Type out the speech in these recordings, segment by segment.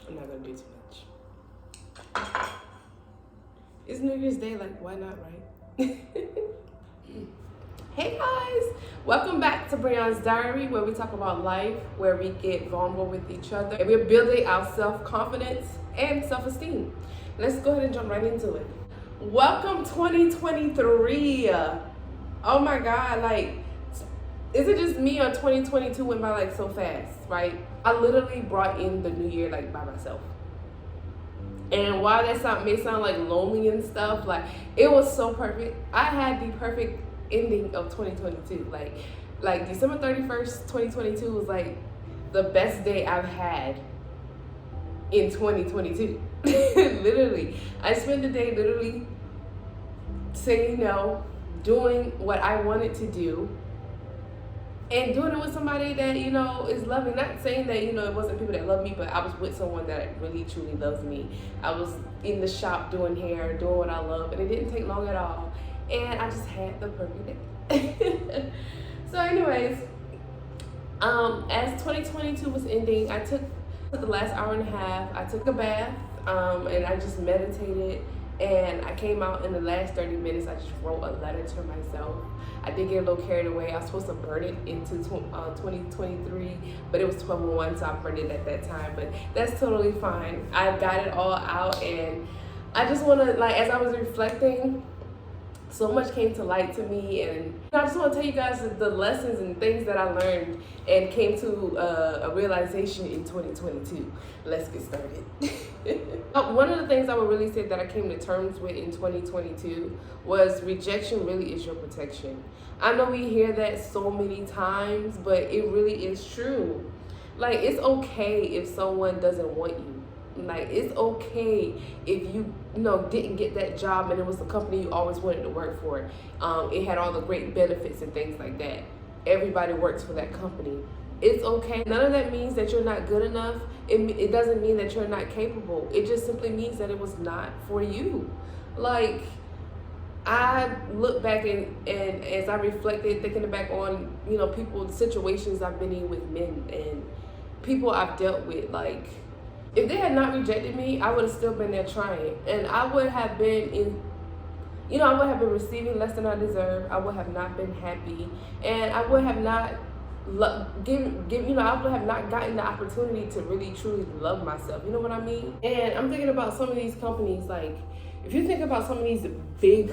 I'm not gonna do too much. It's New Year's Day, like why not, right? Hey guys, welcome back to Breion's Diary, where we talk about life, where we get vulnerable with each other, and we're building our self-confidence and self-esteem. Let's go ahead and jump right into it. Welcome 2023. Oh my God, like, is it just me or 2022 went by like so fast, right? I literally brought in the new year like by myself. And while that may sound like lonely and stuff, like it was so perfect. I had the perfect ending of 2022. Like December 31st, 2022 was like the best day I've had in 2022. Literally. I spent the day literally saying no, doing what I wanted to do, and doing it with somebody that, you know, is loving. Not saying that, you know, it wasn't people that love me, but I was with someone that really truly loves me. I was in the shop doing hair, doing what I love, and it didn't take long at all. And I just had the perfect day. So anyways, as 2022 was ending, I took the last hour and a half, I took a bath, and I just meditated. And I came out in the last 30 minutes, I just wrote a letter to myself. I did get a little carried away. I was supposed to burn it into 2023, but it was 12:01, so I burned it at that time. But that's totally fine. I got it all out, and I just want to, like, as I was reflecting, so much came to light to me, and I just want to tell you guys the lessons and things that I learned and came to a realization in 2022. Let's get started. One of the things I would really say that I came to terms with in 2022 was rejection really is your protection. I know we hear that so many times, but it really is true. Like, it's okay if someone doesn't want you. Like, it's okay if you didn't get that job and it was the company you always wanted to work for. It had all the great benefits and things like that. Everybody works for that company. It's okay. None of that means that you're not good enough. It doesn't mean that you're not capable. It just simply means that it was not for you. Like, I look back and as I reflected, thinking back on, people, situations I've been in with men and people I've dealt with, like, if they had not rejected me, I would have still been there trying. And I would have been I would have been receiving less than I deserve. I would have not been happy. And I would have not I would have not gotten the opportunity to really, truly love myself. You know what I mean? And I'm thinking about some of these companies, like, if you think about some of these big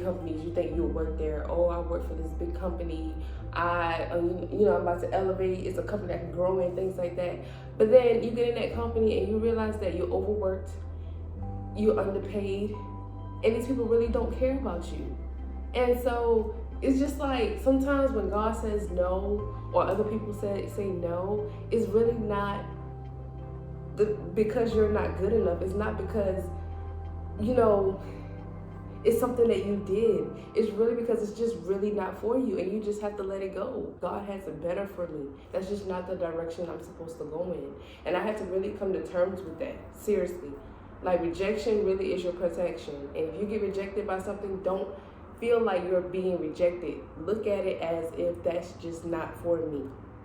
companies, you think you'll work there. Oh, I work for this big company. I'm about to elevate. It's a company that can grow and things like that. But then you get in that company and you realize that you're overworked, you're underpaid, and these people really don't care about you. And so it's just like sometimes when God says no, or other people say no, it's really not because you're not good enough. It's not because, it's something that you did. It's really because it's just really not for you, and you just have to let it go. God has it better for me. That's just not the direction I'm supposed to go in. And I had to really come to terms with that, seriously. Like, rejection really is your protection. And if you get rejected by something, don't feel like you're being rejected. Look at it as if that's just not for me,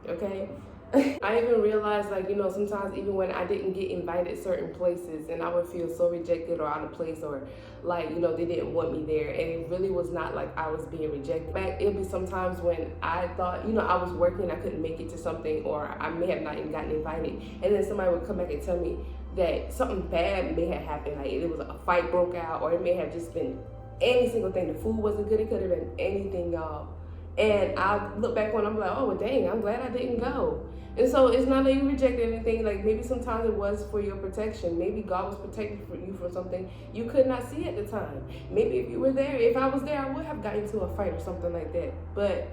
okay? I even realized, like, sometimes even when I didn't get invited certain places and I would feel so rejected or out of place, or like, they didn't want me there, and it really was not like I was being rejected. It'd be sometimes when I thought, I was working, I couldn't make it to something, or I may have not even gotten invited, and then somebody would come back and tell me that something bad may have happened, like it was a fight broke out, or it may have just been any single thing. The food wasn't good, it could have been anything, y'all. And I look back on, I'm like, oh, well, dang, I'm glad I didn't go. And so it's not that you rejected anything. Like, maybe sometimes it was for your protection. Maybe God was protecting you from something you could not see at the time. Maybe if you were there, if I was there, I would have gotten into a fight or something like that. But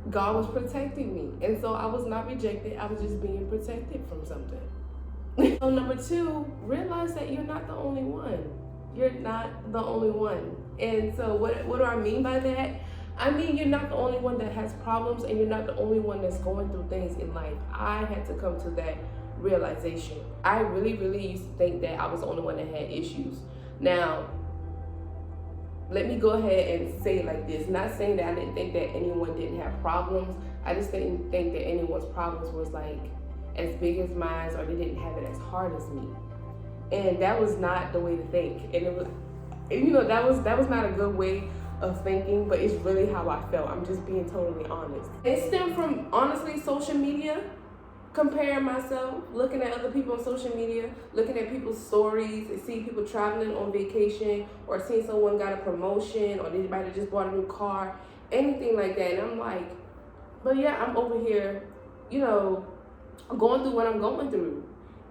God was protecting me. And so I was not rejected. I was just being protected from something. So number 2, realize that you're not the only one. You're not the only one. And so what do I mean by that? I mean, you're not the only one that has problems, and you're not the only one that's going through things in life. I had to come to that realization. I really, really used to think that I was the only one that had issues. Now, let me go ahead and say it like this. Not saying that I didn't think that anyone didn't have problems. I just didn't think that anyone's problems was like as big as mine, or they didn't have it as hard as me. And that was not the way to think. And it was, that was not a good way of thinking, but it's really how I felt. I'm just being totally honest. It stemmed from, honestly, social media, comparing myself, looking at other people on social media, looking at people's stories and seeing people traveling on vacation, or seeing someone got a promotion, or anybody just bought a new car, anything like that. And I'm like, but yeah, I'm over here, going through what I'm going through.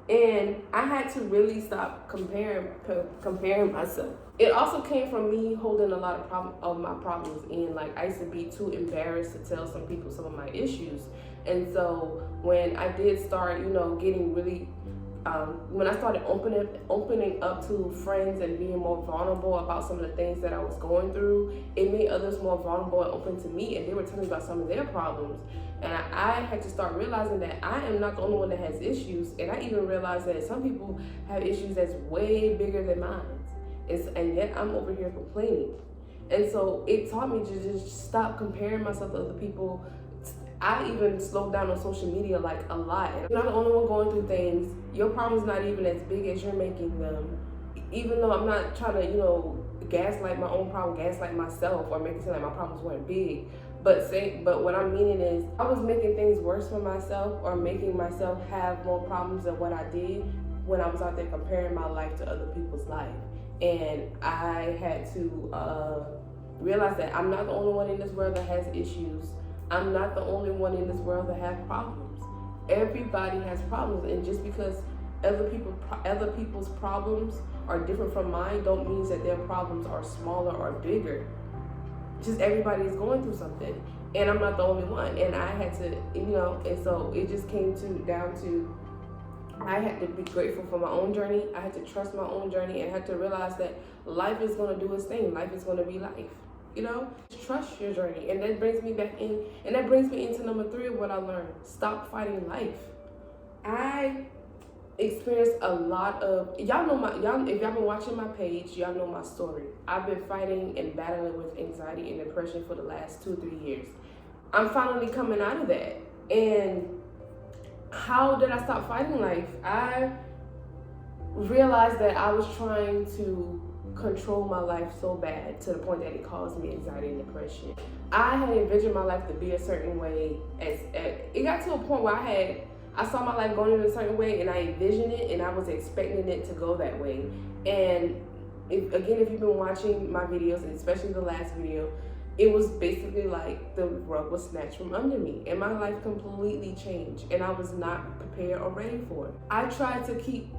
And I had to really stop comparing myself. It also came from me holding a lot of my problems in. Like, I used to be too embarrassed to tell some people some of my issues. And so when I did start, getting really, when I started opening up to friends and being more vulnerable about some of the things that I was going through, it made others more vulnerable and open to me, and they were telling me about some of their problems. And I had to start realizing that I am not the only one that has issues, and I even realized that some people have issues that's way bigger than mine, and yet I'm over here complaining. And so it taught me to just stop comparing myself to other people. I even slowed down on social media like a lot. And I'm not the only one going through things. Your problem's not even as big as you're making them. Even though I'm not trying to, gaslight my own problem, gaslight myself, or make it seem like my problems weren't big. But what I'm meaning is, I was making things worse for myself, or making myself have more problems than what I did when I was out there comparing my life to other people's life. And I had to realize that I'm not the only one in this world that has issues. I'm not the only one in this world that has problems. Everybody has problems, and just because other people's problems are different from mine, don't mean that their problems are smaller or bigger. Just everybody is going through something, and I'm not the only one. And I had to, and so it just came down to I had to be grateful for my own journey. I had to trust my own journey, and I had to realize that life is going to do its thing. Life is going to be life. Trust your journey. And that brings me back in, and that brings me into number 3 of what I learned. Stop fighting life. I experienced a lot of, if y'all been watching my page, y'all know my story. I've been fighting and battling with anxiety and depression for the last 2-3 years. I'm finally coming out of that. And how did I stop fighting life? I realized that I was trying to control my life so bad to the point that it caused me anxiety and depression. I had envisioned my life to be a certain way. It got to a point where I saw my life going in a certain way, and I envisioned it, and I was expecting it to go that way. And if you've been watching my videos, and especially the last video, it was basically like the rug was snatched from under me, and my life completely changed, and I was not prepared or ready for it. I tried to keep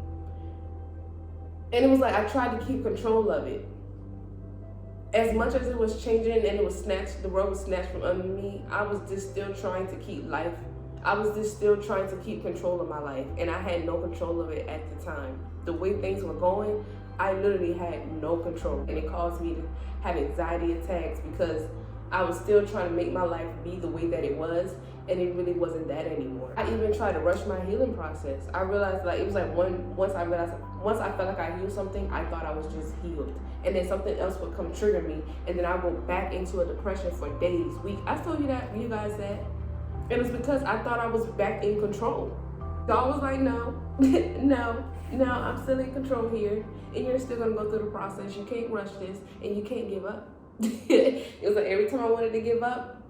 control of it. As much as it was changing and the rug was snatched from under me, I was just still trying to keep control of my life, and I had no control of it at the time. The way things were going, I literally had no control, and it caused me to have anxiety attacks because I was still trying to make my life be the way that it was, and it really wasn't that anymore. I even tried to rush my healing process. I realized once I felt like I healed something, I thought I was just healed, and then something else would come trigger me, and then I go back into a depression for days, weeks. I told you guys that, and it's because I thought I was back in control. So I was like, no, I'm still in control here, and you're still gonna go through the process. You can't rush this, and you can't give up. It was like every time I wanted to give up,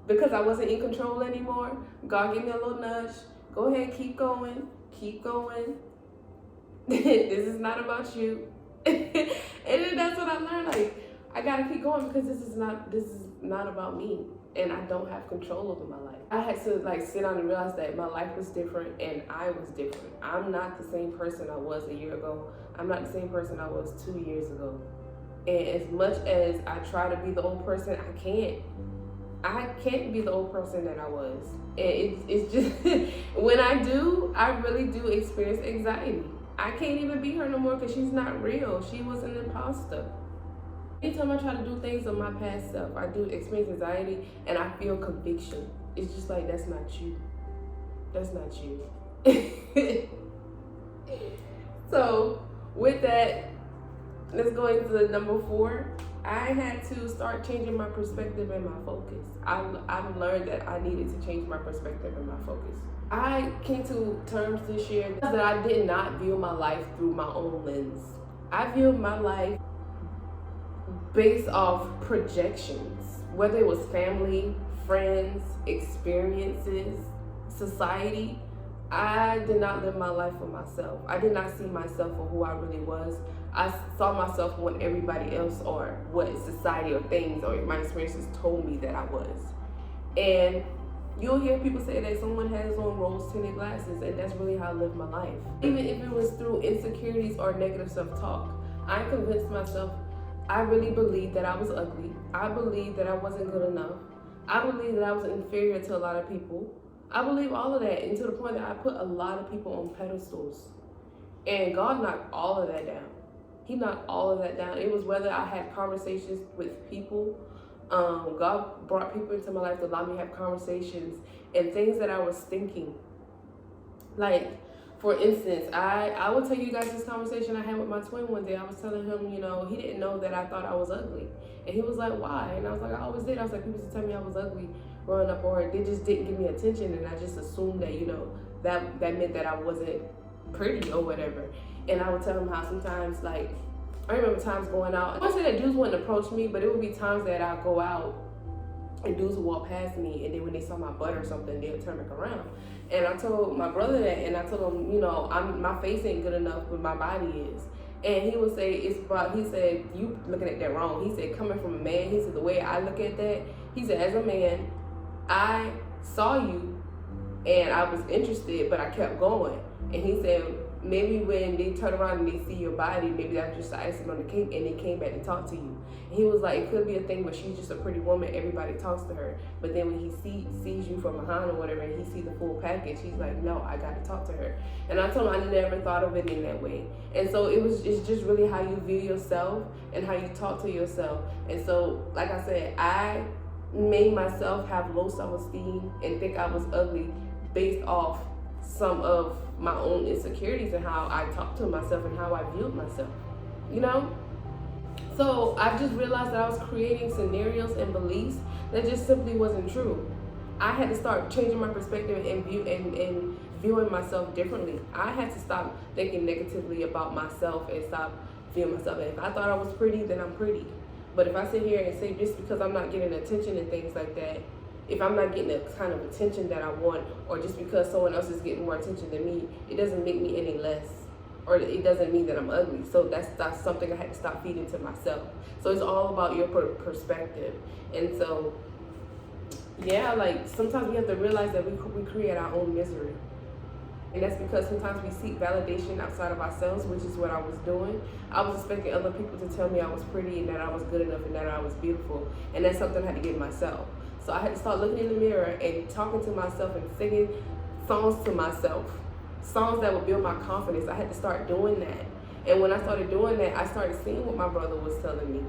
because I wasn't in control anymore, God gave me a little nudge. Go ahead, keep going. This is not about you. And then that's what I learned. Like, I gotta keep going, because this is not about me, and I don't have control over my life. I had to sit down and realize that my life was different, and I was different. I'm not the same person I was a year ago. I'm not the same person I was 2 years ago. And as much as I try to be the old person, I can't be the old person that I was. And it's just, when I do, I really do experience anxiety. I can't even be her no more, because she's not real. She was an imposter. Anytime I try to do things of my past self, I do experience anxiety, and I feel conviction. It's just like, that's not you. That's not you. So with that, let's go into number 4. I had to start changing my perspective and my focus. I've learned that I needed to change my perspective and my focus. I came to terms this year that I did not view my life through my own lens. I viewed my life based off projections, whether it was family, friends, experiences, society. I did not live my life for myself. I did not see myself for who I really was. I saw myself for what everybody else or what society or things or my experiences told me that I was. And you'll hear people say that someone has on rose-tinted glasses, and that's really how I live my life. Even if it was through insecurities or negative self-talk, I convinced myself, I really believed that I was ugly. I believed that I wasn't good enough. I believed that I was inferior to a lot of people. I believe all of that, and to the point that I put a lot of people on pedestals. And God knocked all of that down. He knocked all of that down. It was whether I had conversations with people. God brought people into my life to allow me to have conversations and things that I was thinking. Like, for instance, I will tell you guys this conversation I had with my twin one day. I was telling him, he didn't know that I thought I was ugly. And he was like, why? And I was like, I always did. I was like, people used to tell me I was ugly growing up, or they just didn't give me attention, and I just assumed that, that meant that I wasn't pretty or whatever. And I would tell him how sometimes, like, I remember times going out. I wouldn't say that dudes wouldn't approach me, but it would be times that I'd go out and dudes would walk past me, and then when they saw my butt or something, they would turn back around. And I told my brother that, and I told him, my face ain't good enough, but my body is. And he would say, he said, you looking at that wrong. He said, coming from a man, he said, the way I look at that, he said, as a man, I saw you and I was interested, but I kept going. And he said, maybe when they turn around and they see your body, maybe that's just the icing on the cake, and they came back to talk to you. And he was like, it could be a thing where she's just a pretty woman, everybody talks to her. But then when he sees you from behind or whatever, and he sees the full package, he's like, no, I got to talk to her. And I told him I never thought of it in that way. And so it's just really how you view yourself and how you talk to yourself. And so, like I said, I made myself have low self-esteem and think I was ugly based off some of my own insecurities and how I talked to myself and how I viewed myself, So I just realized that I was creating scenarios and beliefs that just simply wasn't true. I had to start changing my perspective and viewing myself differently. I had to stop thinking negatively about myself and stop viewing myself. If I thought I was pretty, then I'm pretty. But if I sit here and say just because I'm not getting attention and things like that, if I'm not getting the kind of attention that I want, or just because someone else is getting more attention than me, it doesn't make me any less, or it doesn't mean that I'm ugly. So that's something I had to stop feeding to myself. So it's all about your perspective. And so, yeah, like sometimes we have to realize that we create our own misery. And that's because sometimes we seek validation outside of ourselves, which is what I was doing. I was expecting other people to tell me I was pretty and that I was good enough and that I was beautiful. And that's something I had to give myself. So I had to start looking in the mirror and talking to myself and singing songs to myself, songs that would build my confidence. I had to start doing that. And when I started doing that, I started seeing what my brother was telling me.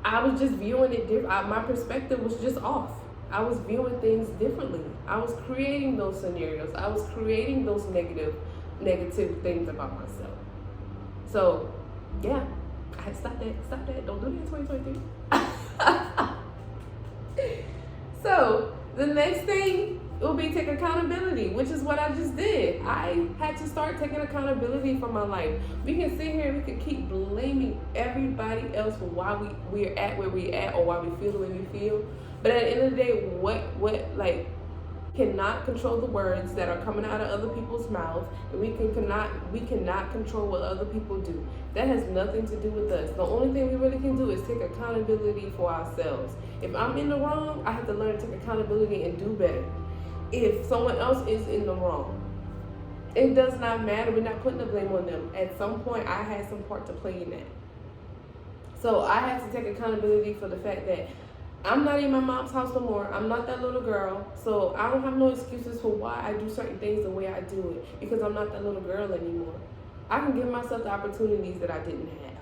I was just viewing it different. My perspective was just off. I was viewing things differently. I was creating those scenarios. I was creating those negative things about myself. So, yeah, I had to stop that. Don't do that in 2023. So, the next thing will be take accountability, which is what I just did. I had to start taking accountability for my life. We can sit here and we can keep blaming everybody else for why we're at where we're at or why we feel the way we feel. But at the end of the day, cannot control the words that are coming out of other people's mouths, and we cannot control what other people do. That has nothing to do with us. The only thing we really can do is take accountability for ourselves. If I'm in the wrong, I have to learn to take accountability and do better. If someone else is in the wrong, it does not matter. We're not putting the blame on them. At some point, I had some part to play in that. So I have to take accountability for the fact that I'm not in my mom's house no more. I'm not that little girl. So I don't have no excuses for why I do certain things the way I do it, because I'm not that little girl anymore. I can give myself the opportunities that I didn't have.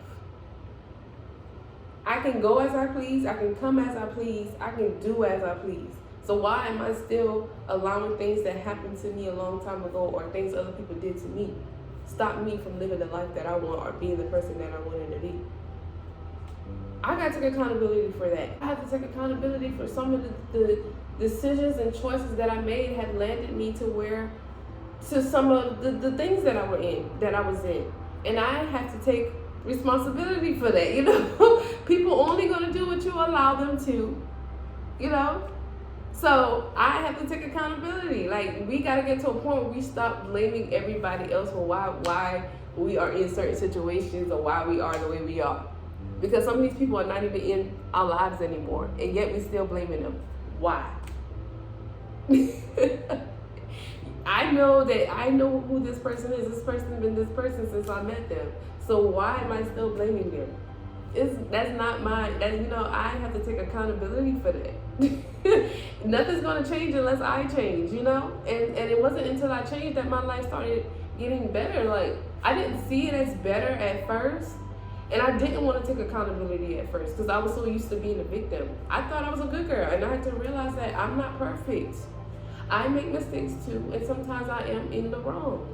I can go as I please. I can come as I please. I can do as I please. So why am I still allowing things that happened to me a long time ago or things other people did to me? stop me from living the life that I want or being the person that I wanted to be. I got to take accountability for that. I have to take accountability for some of the decisions and choices that I made have landed me to some of the things that I was in. And I have to take responsibility for that, you know. People only gonna do what you allow them to, you know. So I have to take accountability. Like, we gotta get to a point where we stop blaming everybody else for why we are in certain situations or why we are the way we are. Because some of these people are not even in our lives anymore, and yet we still blaming them. Why? I know who this person is. This person's been this person since I met them. So why am I still blaming them? That's not mine. I have to take accountability for that. Nothing's gonna change unless I change, you know? And it wasn't until I changed that my life started getting better. Like, I didn't see it as better at first. And I didn't want to take accountability at first because I was so used to being a victim. I thought I was a good girl, and I had to realize that I'm not perfect. I make mistakes too, and sometimes I am in the wrong.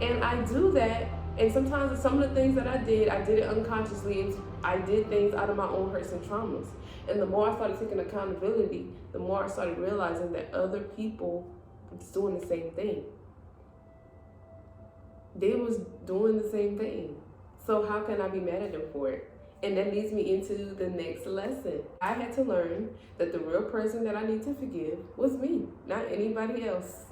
And I do that, and sometimes some of the things that I did it unconsciously, and I did things out of my own hurts and traumas. And the more I started taking accountability, the more I started realizing that other people was doing the same thing. They was doing the same thing. So how can I be mad at them for it? And that leads me into the next lesson. I had to learn that the real person that I need to forgive was me, not anybody else.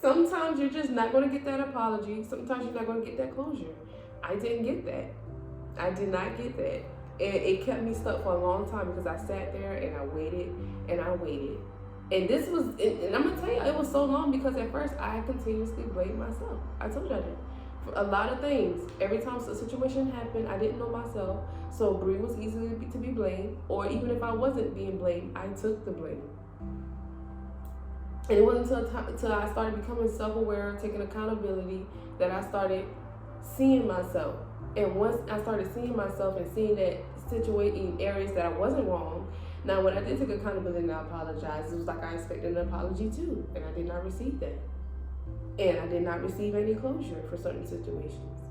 Sometimes you're just not going to get that apology. Sometimes you're not going to get that closure. I didn't get that. I did not get that. And it kept me stuck for a long time because I sat there and I waited and I waited. And I'm going to tell you, it was so long because at first I continuously blamed myself. I told y'all that. A lot of things. Every time a situation happened, I didn't know myself, so Bree was easily to be blamed, or even if I wasn't being blamed, I took the blame. And it wasn't until I started becoming self-aware, taking accountability, that I started seeing myself. And once I started seeing myself and seeing that situating areas that I wasn't wrong, now when I did take accountability and I apologized, it was like I expected an apology too, and I did not receive that. And I did not receive any closure for certain situations.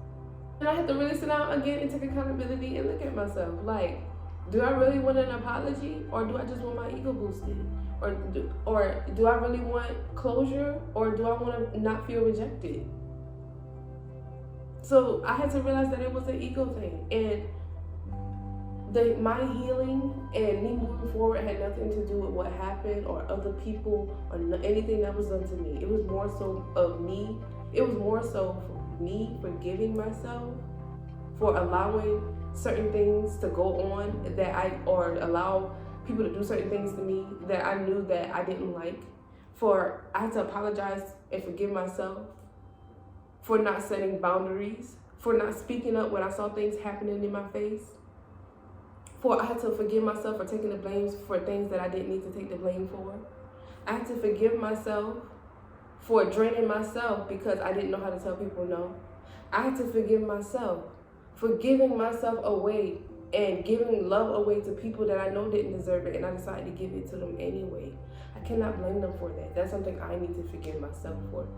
And I had to really sit down again and take accountability and look at myself. Like, do I really want an apology, or do I just want my ego boosted? Or do I really want closure, or do I want to not feel rejected? So I had to realize that it was an ego thing. And my healing and me moving forward had nothing to do with what happened or other people or anything that was done to me. It was more so of me. It was more so for me forgiving myself for allowing certain things to go on or allow people to do certain things to me that I knew that I didn't like. I had to apologize and forgive myself for not setting boundaries, for not speaking up when I saw things happening in my face. I had to forgive myself for taking the blame for things that I didn't need to take the blame for. I had to forgive myself for draining myself because I didn't know how to tell people no. I had to forgive myself for giving myself away and giving love away to people that I know didn't deserve it, and I decided to give it to them anyway. I cannot blame them for that. That's something I need to forgive myself for.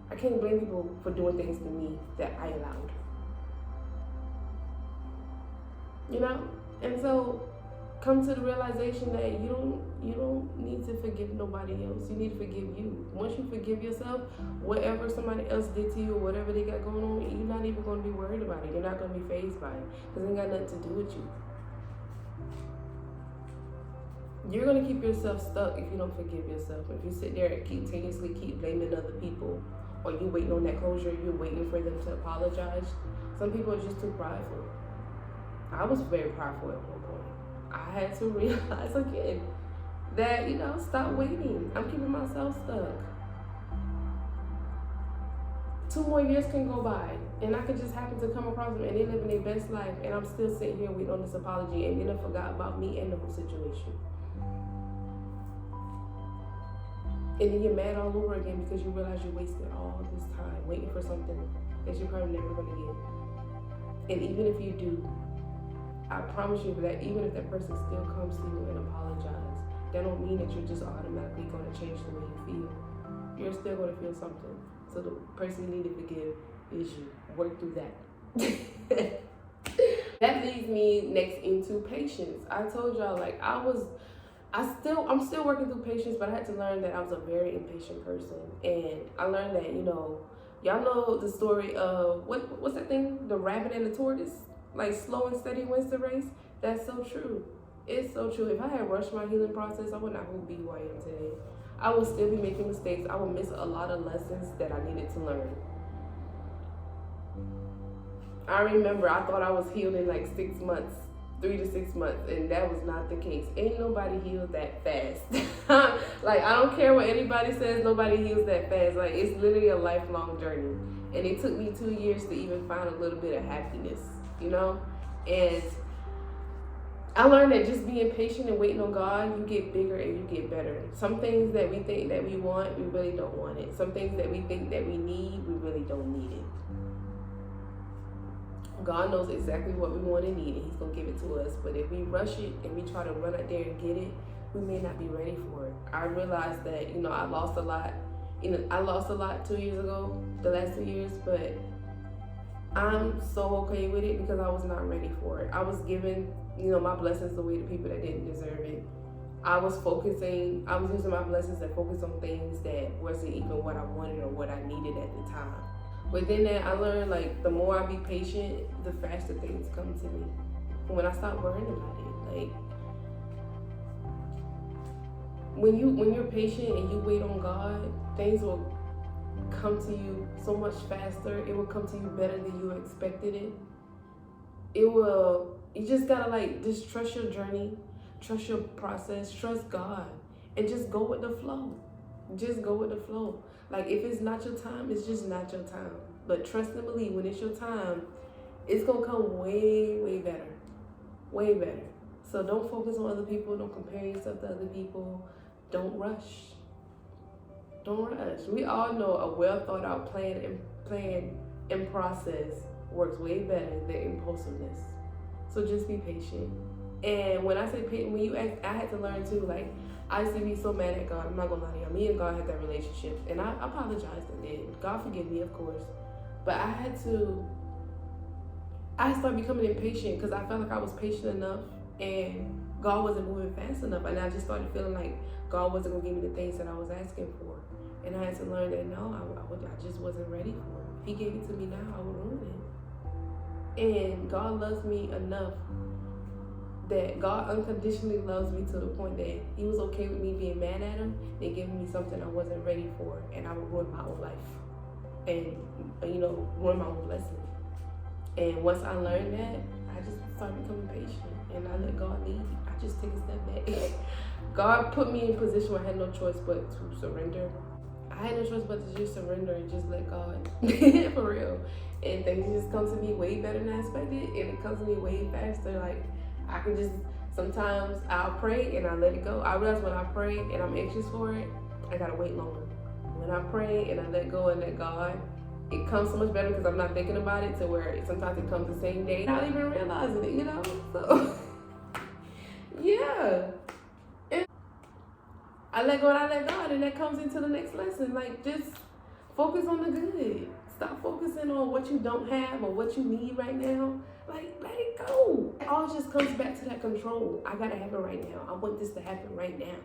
I can't blame people for doing things to me that I allowed. You know? And so come to the realization that you don't need to forgive nobody else. You need to forgive you. Once you forgive yourself, whatever somebody else did to you or whatever they got going on, you're not even going to be worried about it. You're not going to be fazed by it because it ain't got nothing to do with you. You're going to keep yourself stuck if you don't forgive yourself. If you sit there and continuously keep blaming other people, or you waiting on that closure, you're waiting for them to apologize. Some people are just too prideful. I was very prideful at one point. I had to realize again that, stop waiting. I'm keeping myself stuck. 2 more years can go by, and I could just happen to come across them and they living their best life, and I'm still sitting here waiting on this apology, and they done forgot about me and the whole situation. And then you're mad all over again because you realize you wasted all this time waiting for something that you're probably never going to get. And even if you do, I promise you that even if that person still comes to you and apologizes, that don't mean that you're just automatically going to change the way you feel. You're still going to feel something. So the person you need to forgive is you. Work through that. That leads me next into patience. I told y'all, like, I'm still working through patience, but I had to learn that I was a very impatient person. And I learned that, y'all know the story of, what's that thing? The rabbit and the tortoise? Like, slow and steady wins the race. That's so true. It's so true. If I had rushed my healing process, I would not be who I am today. I would still be making mistakes. I would miss a lot of lessons that I needed to learn. I remember I thought I was healed in like 6 months, 3 to 6 months, and that was not the case. Ain't nobody healed that fast. Like, I don't care what anybody says, nobody heals that fast. Like, it's literally a lifelong journey. And it took me 2 years to even find a little bit of happiness, And I learned that just being patient and waiting on God, you get bigger and you get better. Some things that we think that we want, we really don't want it. Some things that we think that we need, we really don't need it. God knows exactly what we want and need, and He's going to give it to us. But if we rush it and we try to run out there and get it, we may not be ready for it. I realized that, I lost a lot. I lost a lot 2 years ago, the last 2 years, but I'm so okay with it because I was not ready for it. I was giving, my blessings away to people that didn't deserve it. I was using my blessings to focus on things that wasn't even what I wanted or what I needed at the time. Within that, I learned, like, the more I be patient, the faster things come to me. When I stop worrying about it, like, when you're patient and you wait on God, things will come to you so much faster. It will come to you better than you expected it. You just gotta, like, just trust your journey, trust your process, trust God, and just go with the flow. Just go with the flow. Like, if it's not your time, it's just not your time. But trust and believe, when it's your time, it's going to come way, way better. Way better. So don't focus on other people. Don't compare yourself to other people. Don't rush. Don't rush. We all know a well thought out plan and process works way better than impulsiveness. So just be patient. And when I say patient, when you ask, I had to learn too, like, I used to be so mad at God. I'm not gonna lie to you. Me and God had that relationship, and I apologized and did. God forgive me, of course. But I started becoming impatient because I felt like I was patient enough, and God wasn't moving fast enough. And I just started feeling like God wasn't gonna give me the things that I was asking for. And I had to learn that no, I just wasn't ready for it. If He gave it to me now, I would ruin it. And God loves me enough that God unconditionally loves me to the point that He was okay with me being mad at Him and giving me something I wasn't ready for, and I would ruin my own life and ruin my own blessing. And once I learned that, I just started becoming patient and I let God lead. I just take a step back. God put me in a position where I had no choice but to surrender. I had no choice but to just surrender and just let God, for real. And things just come to me way better than I expected, and it comes to me way faster. Like, I can just, sometimes I'll pray and I let it go. I realize when I pray and I'm anxious for it, I gotta wait longer. When I pray and I let go and let God, it comes so much better because I'm not thinking about it, to where sometimes it comes the same day, not even realizing it, So, yeah. And I let go and I let God, and that comes into the next lesson. Like, just focus on the good. Stop focusing on what you don't have or what you need right now. Like, let it go. It all just comes back to that control. I gotta have it right now. I want this to happen right now.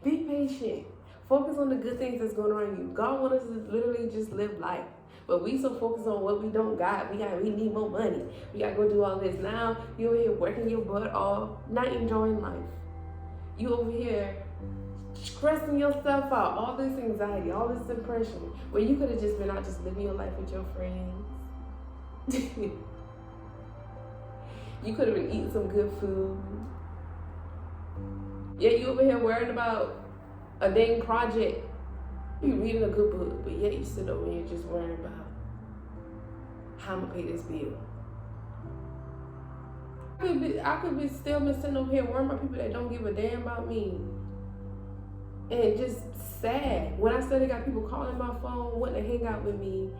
Be patient. Focus on the good things that's going on you. God wants us to literally just live life. But we so focused on what we don't got. We need more money. We gotta go do all this. Now you over here working your butt off, not enjoying life. You over here stressing yourself out, all this anxiety, all this depression, when you could have just been out just living your life with your friends. You could have been eating some good food. Yeah, you over here worrying about a dang project. You reading a good book, but yet you sit over here just worrying about how I'm gonna pay this bill. I could be still been sitting over here worrying about people that don't give a damn about me. And just sad. When I said I got people calling my phone, wanting to hang out with me,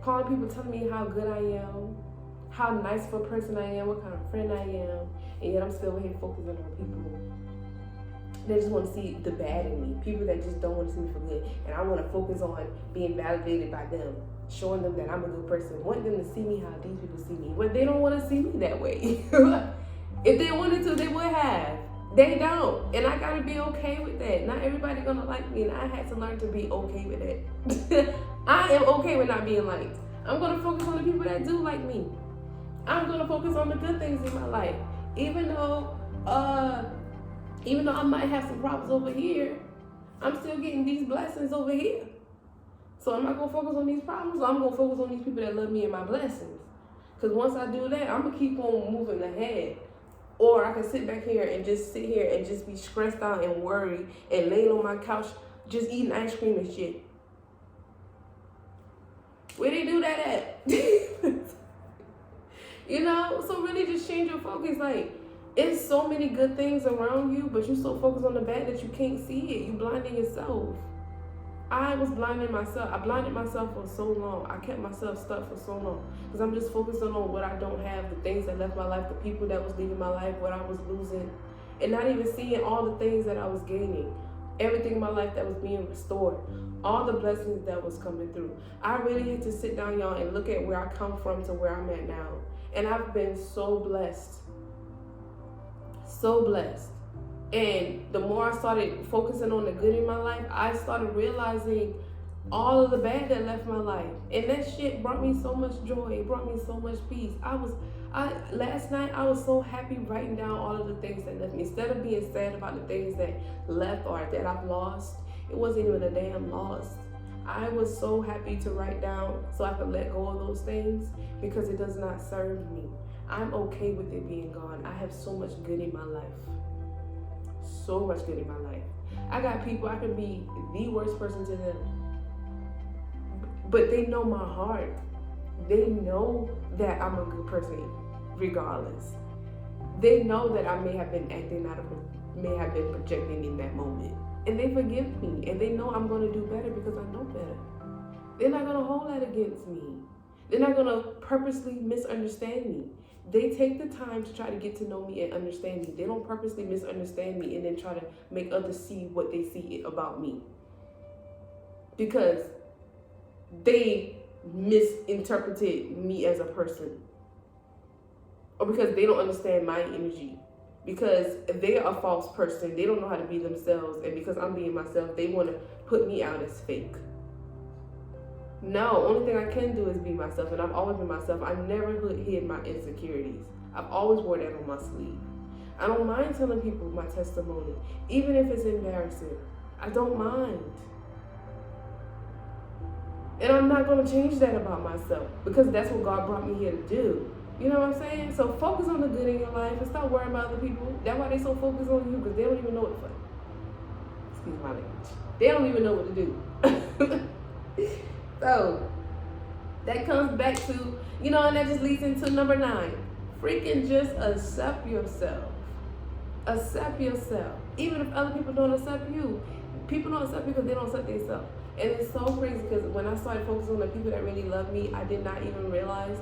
calling people telling me how good I am, how nice of a person I am, what kind of friend I am, and yet I'm still over here focusing on people. They just want to see the bad in me. People that just don't want to see me for good. And I want to focus on being validated by them, showing them that I'm a good person, want them to see me how these people see me. But they don't want to see me that way. If they wanted to, they would have. They don't. And I got to be okay with that. Not everybody going to like me, and I had to learn to be okay with that. I am okay with not being liked. I'm going to focus on the people that do like me. I'm going to focus on the good things in my life. Even though I might have some problems over here, I'm still getting these blessings over here. So I'm not going to focus on these problems. I'm going to focus on these people that love me and my blessings. Because once I do that, I'm going to keep on moving ahead. Or I can sit back here and just sit here and just be stressed out and worried and laying on my couch just eating ice cream and shit. Where they do that at? You know? So really just change your focus. Like, it's so many good things around you, but you so focused on the bad that you can't see it. You blinding yourself. I was blinding myself. I blinded myself for so long. I kept myself stuck for so long because I'm just focusing on what I don't have, the things that left my life, the people that was leaving my life, what I was losing, and not even seeing all the things that I was gaining, everything in my life that was being restored, all the blessings that was coming through. I really had to sit down, y'all, and look at where I come from to where I'm at now. And I've been so blessed. So blessed. And the more I started focusing on the good in my life, I started realizing all of the bad that left my life. And that shit brought me so much joy. It brought me so much peace. Last night, I was so happy writing down all of the things that left me. Instead of being sad about the things that left or that I've lost, it wasn't even a damn loss. I was so happy to write down so I could let go of those things because it does not serve me. I'm okay with it being gone. I have so much good in my life. So much good in my life. I got people, I can be the worst person to them, but they know my heart. They know that I'm a good person regardless. They know that I may have been may have been projecting in that moment, and they forgive me, and they know I'm going to do better because I know better. They're not going to hold that against me. They're not going to purposely misunderstand me. They take the time to try to get to know me and understand me. They don't purposely misunderstand me and then try to make others see what they see about me. Because they misinterpreted me as a person. Or because they don't understand my energy. Because they're a false person. They don't know how to be themselves. And because I'm being myself, they want to put me out as fake. No, only thing I can do is be myself, and I've always been myself. I never hid my insecurities. I've always wore that on my sleeve. I don't mind telling people my testimony, even if it's embarrassing. I don't mind. And I'm not going to change that about myself because that's what God brought me here to do. You know what I'm saying? So focus on the good in your life and stop worrying about other people. That's why they so focused on you, because they don't even know what to excuse my language. They don't even know what to do. So that comes back to, and that just leads into number 9. Freaking just accept yourself. Accept yourself. Even if other people don't accept you. People don't accept you because they don't accept themselves. And it's so crazy because when I started focusing on the people that really love me, I did not even realize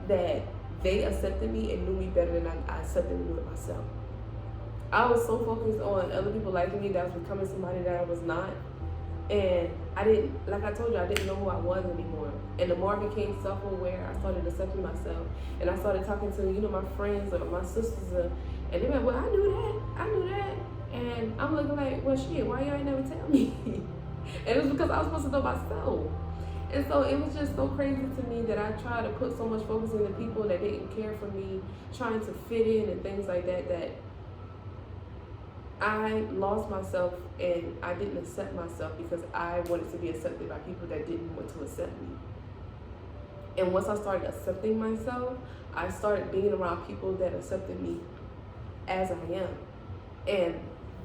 that they accepted me and knew me better than I accepted and knew it myself. I was so focused on other people liking me that I was becoming somebody that I was not. And I didn't, like I told you, I didn't know who I was anymore. And the more I became self-aware, I started accepting myself. And I started talking to, my friends or my sisters. And they were like, well, I knew that. And I'm looking like, well, shit, why y'all ain't never tell me? And it was because I was supposed to know myself. And so it was just so crazy to me that I tried to put so much focus into people that didn't care for me, trying to fit in and things like that, that I lost myself and I didn't accept myself because I wanted to be accepted by people that didn't want to accept me. And once I started accepting myself, I started being around people that accepted me as I am. And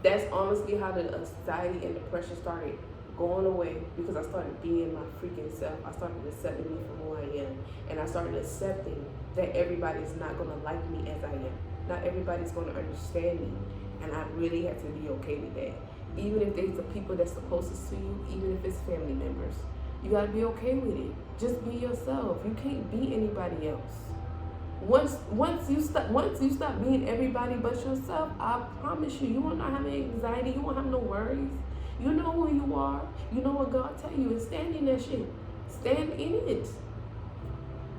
that's honestly how the anxiety and depression started going away, because I started being my freaking self. I started accepting me for who I am. And I started accepting that everybody's not going to like me as I am. Not everybody's going to understand me. And I really had to be okay with that. Even if they're the people that's the closest to you, even if it's family members, you got to be okay with it. Just be yourself. You can't be anybody else. Once you stop being everybody but yourself, I promise you won't not have any anxiety, you won't have no worries. You know who you are, you know what God tell you, and stand in that shit. Stand in it.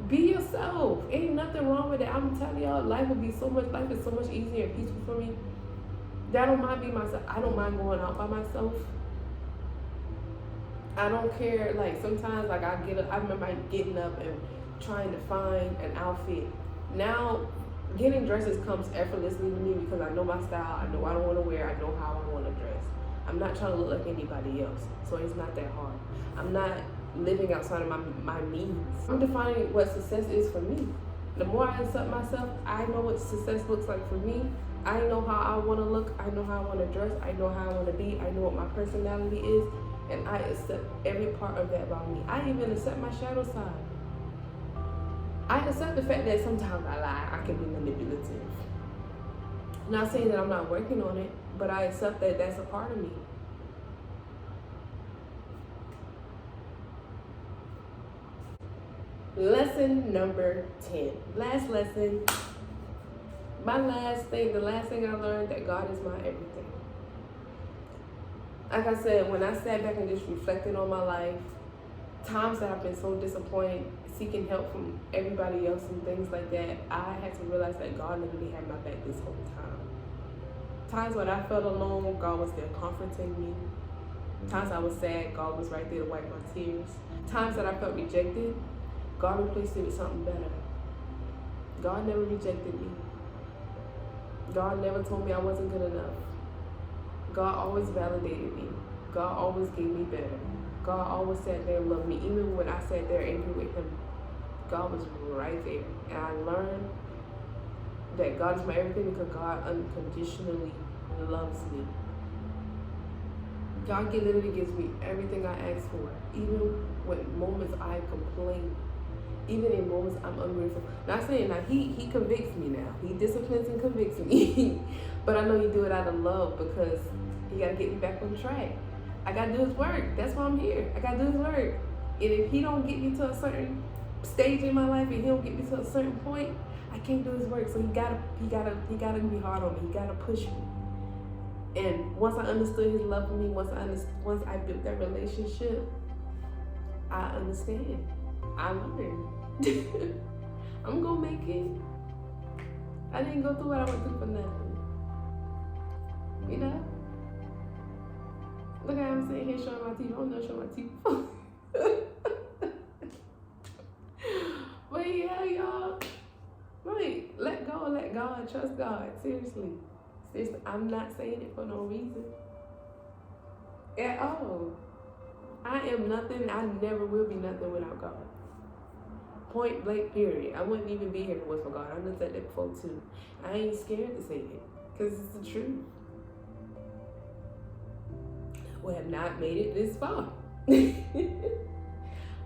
Be yourself. Ain't nothing wrong with it. I'm telling y'all, life is so much easier and peaceful for me. I don't mind being myself. I don't mind going out by myself. I don't care. Like sometimes, like I remember getting up and trying to find an outfit. Now, getting dresses comes effortlessly to me because I know my style. I know what I want to wear. I know how I want to dress. I'm not trying to look like anybody else, so it's not that hard. I'm not living outside of my means. I'm defining what success is for me. The more I accept myself, I know what success looks like for me. I know how I want to look. I know how I want to dress. I know how I want to be. I know what my personality is. And I accept every part of that about me. I even accept my shadow side. I accept the fact that sometimes I lie. I can be manipulative. Not saying that I'm not working on it, but I accept that that's a part of me. Lesson number 10. Last lesson. The last thing I learned, that God is my everything. Like I said, when I sat back and just reflected on my life, times that I've been so disappointed, seeking help from everybody else and things like that, I had to realize that God literally had my back this whole time. Times when I felt alone, God was there comforting me. Times I was sad, God was right there to wipe my tears. Times that I felt rejected, God replaced it with something better. God never rejected me. God never told me I wasn't good enough. God always validated me. God always gave me better. God always sat there and loved me. Even when I sat there angry with him, God was right there. And I learned that God is my everything because God unconditionally loves me. God literally gives me everything I ask for. Even when moments I complain. Even in moments I'm ungrateful. Not saying that he convicts me now. He disciplines and convicts me. But I know you do it out of love because he got to get me back on track. I got to do his work. That's why I'm here. I got to do his work. And if he don't get me to a certain stage in my life and he don't get me to a certain point, I can't do his work. So he gotta be hard on me. He gotta push me. And once I understood his love for me, once I built that relationship, I understand. I learned. I'm gonna make it. I didn't go through what I went through for nothing. You know? Look at I'm sitting here showing my teeth. I don't know showing my teeth. But yeah, y'all. Right. Let go, let God, trust God. Seriously. I'm not saying it for no reason. At all. I am nothing. I never will be nothing without God. Point blank, period. I wouldn't even be here if it was for God. I've said that before too. I ain't scared to say it because it's the truth. We have not made it this far.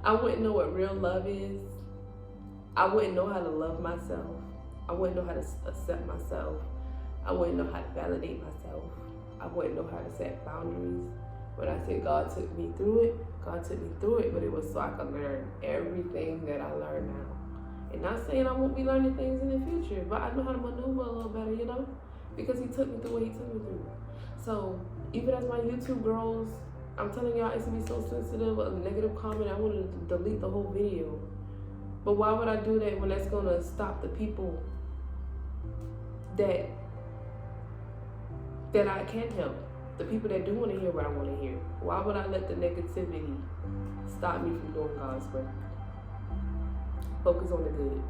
I wouldn't know what real love is. I wouldn't know how to love myself. I wouldn't know how to accept myself. I wouldn't know how to validate myself. I wouldn't know how to set boundaries. When I say God took me through it, God took me through it, but it was so I could learn everything that I learn now. And not saying I won't be learning things in the future, but I know how to maneuver a little better, you know? Because he took me through what he took me through. So even as my YouTube grows, I'm telling y'all, it's gonna be so sensitive. A negative comment, I wanted to delete the whole video. But why would I do that when that's gonna stop the people that I can help? The people that do want to hear what I want to hear. Why would I let the negativity stop me from doing God's work? Focus on the good.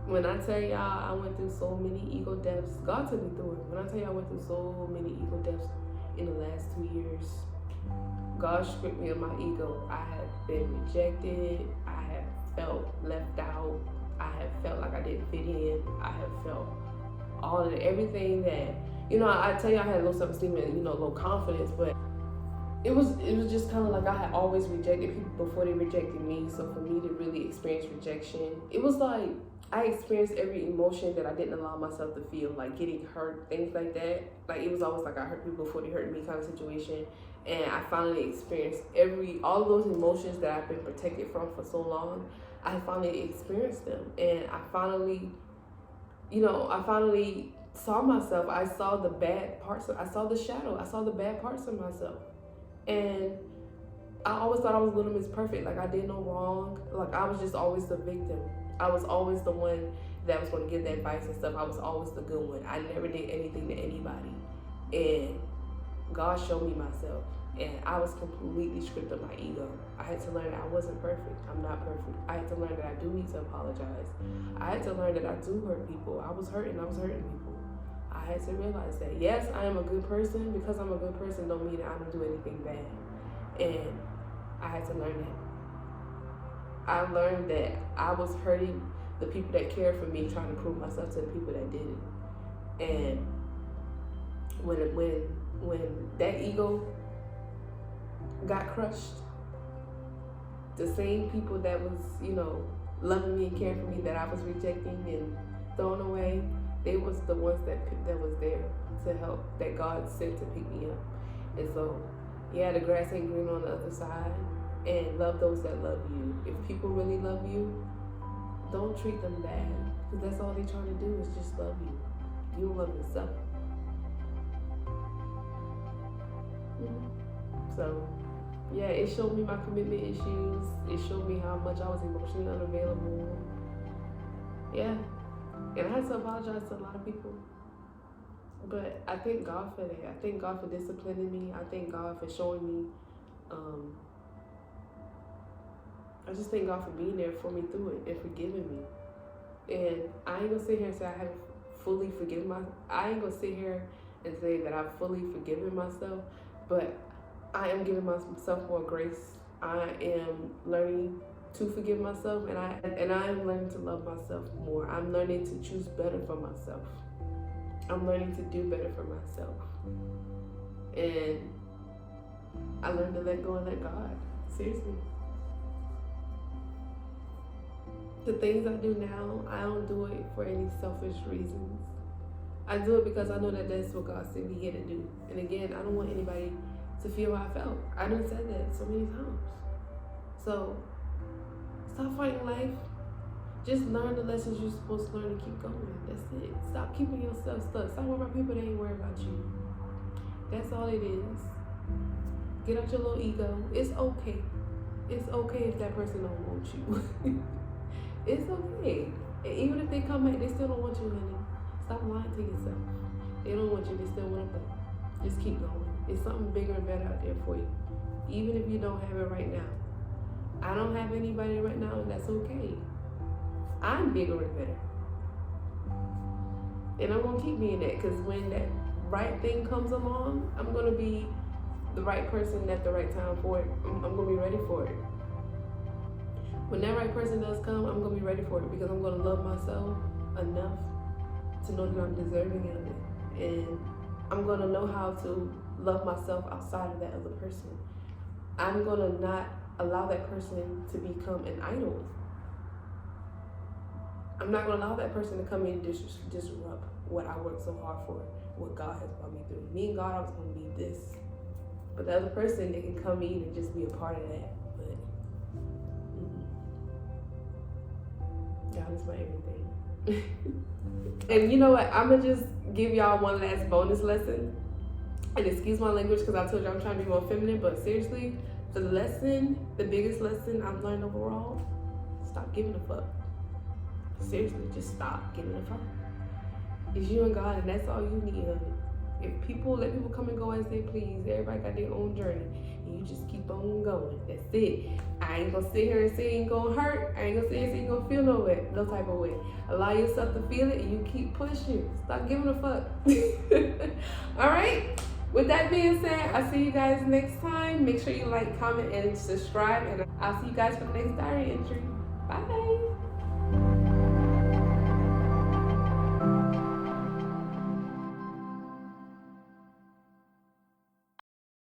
When I tell y'all I went through so many ego deaths, God took me through it. When I tell y'all I went through so many ego deaths in the last 2 years, God stripped me of my ego. I have been rejected. I have felt left out. I have felt like I didn't fit in. I have felt everything that, you know, I tell you I had low self-esteem and, you know, low confidence, but it was just kind of like I had always rejected people before they rejected me. So for me to really experience rejection, it was like I experienced every emotion that I didn't allow myself to feel, like getting hurt, things like that. Like it was always like I hurt people before they hurt me kind of situation. And I finally experienced all of those emotions that I've been protected from for so long. I finally experienced them, and I finally saw myself. I saw the bad parts. I saw the shadow. I saw the bad parts of myself. And I always thought I was Little Miss Perfect. Like, I did no wrong. Like, I was just always the victim. I was always the one that was going to give the advice and stuff. I was always the good one. I never did anything to anybody. And God showed me myself. And I was completely stripped of my ego. I had to learn that I wasn't perfect. I'm not perfect. I had to learn that I do need to apologize. I had to learn that I do hurt people. I was hurting people. I had to realize that, yes, I am a good person. Because I'm a good person don't mean that I don't do anything bad. And I had to learn that. I learned that I was hurting the people that cared for me, trying to prove myself to the people that didn't. And when that ego got crushed, the same people that was, loving me and caring for me that I was rejecting and throwing away, they was the ones that was there to help, that God sent to pick me up. And so, yeah, the grass ain't green on the other side. And love those that love you. If people really love you, don't treat them bad, because that's all they're trying to do is just love you. You don't love yourself. So, yeah, it showed me my commitment issues. It showed me how much I was emotionally unavailable. Yeah. And I had to apologize to a lot of people. But I thank God for that. I thank God for disciplining me. I thank God for showing me. I just thank God for being there for me through it and forgiving me. And I ain't gonna sit here and say I haven't fully forgiven I ain't gonna sit here and say that I've fully forgiven myself, but I am giving myself more grace. I am learning to forgive myself, and I am learning to love myself more. I'm learning to choose better for myself. I'm learning to do better for myself. And I learned to let go and let God. Seriously. The things I do now, I don't do it for any selfish reasons. I do it because I know that that's what God sent me here to do. And again, I don't want anybody to feel how I felt. I done said that so many times. So, stop fighting life. Just learn the lessons you're supposed to learn and keep going. That's it. Stop keeping yourself stuck. Stop worrying about people that ain't worried about you. That's all it is. Get out your little ego. It's okay. It's okay if that person don't want you. It's okay. And even if they come back, they still don't want you, honey. Stop lying to yourself. They don't want you, they still want to play. Just keep going. It's something bigger and better out there for you. Even if you don't have it right now. I don't have anybody right now, and that's okay. I'm bigger and better. And I'm going to keep being that, because when that right thing comes along, I'm going to be the right person at the right time for it. I'm going to be ready for it. When that right person does come, I'm going to be ready for it, because I'm going to love myself enough to know that I'm deserving of it. And I'm going to know how to love myself outside of that other person. I'm going to not allow that person to become an idol. I'm not going to allow that person to come in and disrupt what I worked so hard for, what God has brought me through. Me and God, I was going to be this. But the other person, they can come in and just be a part of that. But God is my everything. And you know what? I'm going to just give y'all one last bonus lesson. And excuse my language, because I told you I'm trying to be more feminine. But seriously, the biggest lesson I've learned overall, stop giving a fuck. Seriously, just stop giving a fuck. It's you and God, and that's all you need, honey. Let people come and go as they please. Everybody got their own journey. And you just keep on going. That's it. I ain't gonna sit here and say it ain't gonna hurt. I ain't gonna sit here and say you gonna feel no type of way. Allow yourself to feel it, and you keep pushing. Stop giving a fuck. Alright? With that being said, I'll see you guys next time. Make sure you like, comment, and subscribe. And I'll see you guys for the next diary entry. Bye.